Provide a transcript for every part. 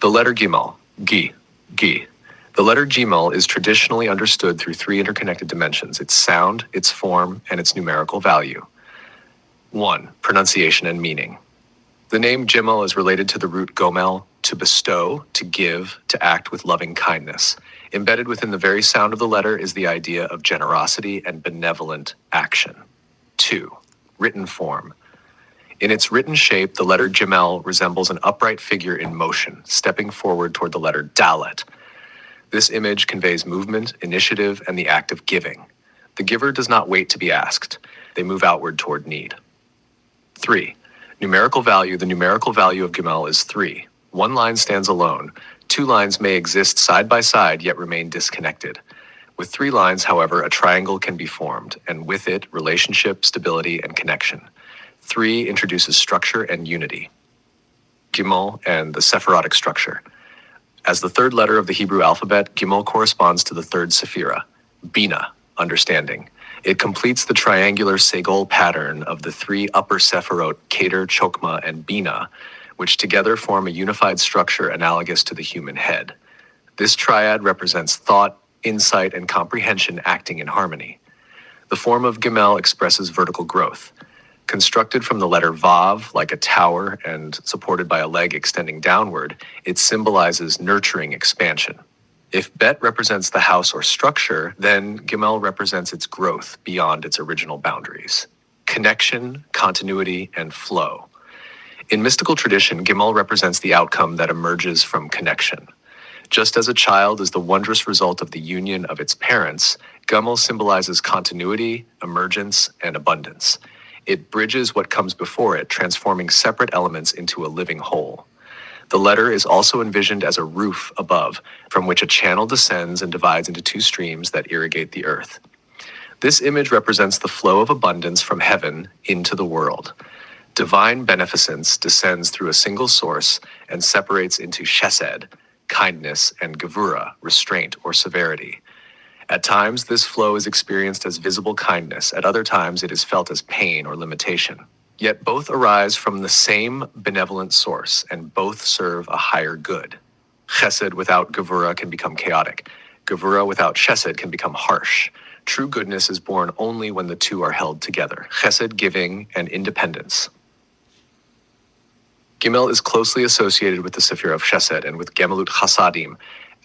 The letter Gimel, Gi. The letter Gimel is traditionally understood through three interconnected dimensions: its sound, its form, and its numerical value. 1. Pronunciation and meaning. The name Gimel is related to the root gomel, to bestow, to give, to act with loving kindness. Embedded within the very sound of the letter is the idea of generosity and benevolent action. 2. Written form. In its written shape, the letter Gimel resembles an upright figure in motion, stepping forward toward the letter Dalet. This image conveys movement, initiative, and the act of giving. The giver does not wait to be asked. They move outward toward need. 3. Numerical value. The numerical value of Gimel is 3. One line stands alone. Two lines may exist side by side yet remain disconnected. With 3 lines, however, a triangle can be formed, and with it, relationship, stability, and connection. 3 introduces structure and unity. Gimel and the Sephirotic structure. As the third letter of the Hebrew alphabet, Gimel corresponds to the third Sephira, Bina, understanding. It completes the triangular Segol pattern of the 3 upper Sephirot, Keter, Chokmah, and Bina, which together form a unified structure analogous to the human head. This triad represents thought, insight, and comprehension acting in harmony. The form of Gimel expresses vertical growth. Constructed from the letter Vav, like a tower, and supported by a leg extending downward, it symbolizes nurturing expansion. If Bet represents the house or structure, then Gimel represents its growth beyond its original boundaries. Connection, continuity, and flow. In mystical tradition, Gimel represents the outcome that emerges from connection. Just as a child is the wondrous result of the union of its parents, Gimel symbolizes continuity, emergence, and abundance. It bridges what comes before it, transforming separate elements into a living whole. The letter is also envisioned as a roof above, from which a channel descends and divides into 2 streams that irrigate the earth. This image represents the flow of abundance from heaven into the world. Divine beneficence descends through a single source and separates into chesed, kindness, and gevura, restraint or severity. At times, this flow is experienced as visible kindness. At other times, it is felt as pain or limitation. Yet both arise from the same benevolent source, and both serve a higher good. Chesed without gevura can become chaotic. Gevura without chesed can become harsh. True goodness is born only when the two are held together. Chesed, giving, and independence. Gimel is closely associated with the Sephira of Chesed and with Gemelut Chasadim,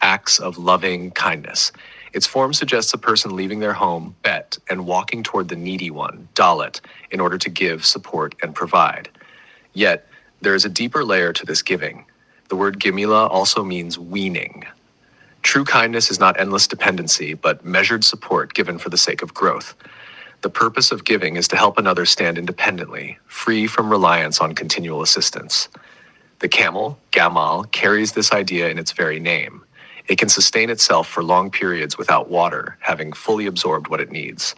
acts of loving kindness. Its form suggests a person leaving their home, Bet, and walking toward the needy one, Dalet, in order to give, support, and provide. Yet, there is a deeper layer to this giving. The word Gimila also means weaning. True kindness is not endless dependency, but measured support given for the sake of growth. The purpose of giving is to help another stand independently, free from reliance on continual assistance. The camel, Gamal, carries this idea in its very name. It can sustain itself for long periods without water, having fully absorbed what it needs.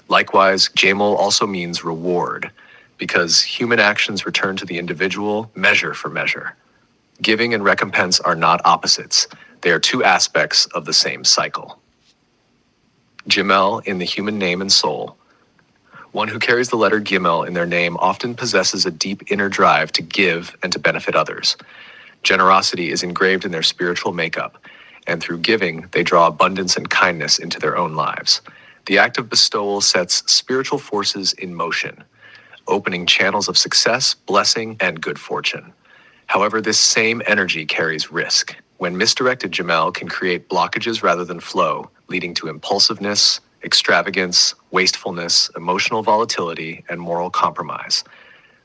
Likewise, Jamel also means reward, because human actions return to the individual measure for measure. Giving and recompense are not opposites. They are 2 aspects of the same cycle. Gimel in the human name and soul. One who carries the letter Gimel in their name often possesses a deep inner drive to give and to benefit others. Generosity is engraved in their spiritual makeup, and through giving, they draw abundance and kindness into their own lives. The act of bestowal sets spiritual forces in motion, opening channels of success, blessing, and good fortune. However, this same energy carries risk. When misdirected, Gimel can create blockages rather than flow, leading to impulsiveness, extravagance, wastefulness, emotional volatility, and moral compromise.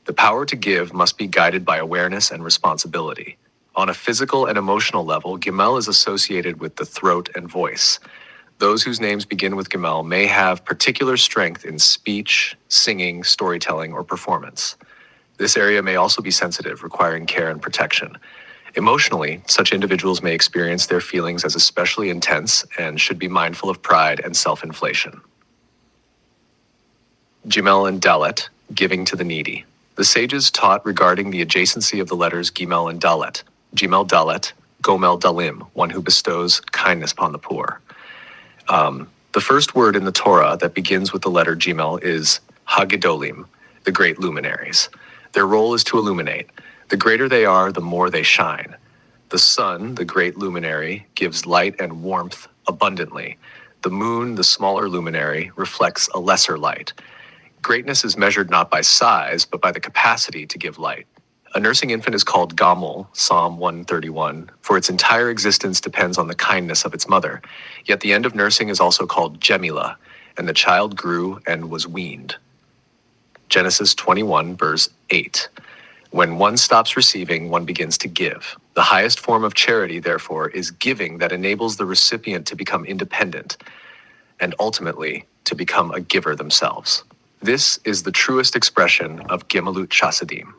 The power to give must be guided by awareness and responsibility. On a physical and emotional level, Gimel is associated with the throat and voice. Those whose names begin with Gimel may have particular strength in speech, singing, storytelling, or performance. This area may also be sensitive, requiring care and protection. Emotionally, such individuals may experience their feelings as especially intense and should be mindful of pride and self-inflation. Gimel and Dalet, giving to the needy. The sages taught regarding the adjacency of the letters Gimel and Dalet. Gimel Dalet, Gomel Dalim, one who bestows kindness upon the poor. The first word in the Torah that begins with the letter Gimel is Hagedolim, the great luminaries. Their role is to illuminate. The greater they are, the more they shine. The sun, the great luminary, gives light and warmth abundantly. The moon, the smaller luminary, reflects a lesser light. Greatness is measured not by size, but by the capacity to give light. A nursing infant is called Gimel, Psalm 131, for its entire existence depends on the kindness of its mother. Yet the end of nursing is also called Gemilah, and the child grew and was weaned. Genesis 21, verse 8. When one stops receiving, one begins to give. The highest form of charity, therefore, is giving that enables the recipient to become independent and ultimately to become a giver themselves. This is the truest expression of Gemelut Chasadim.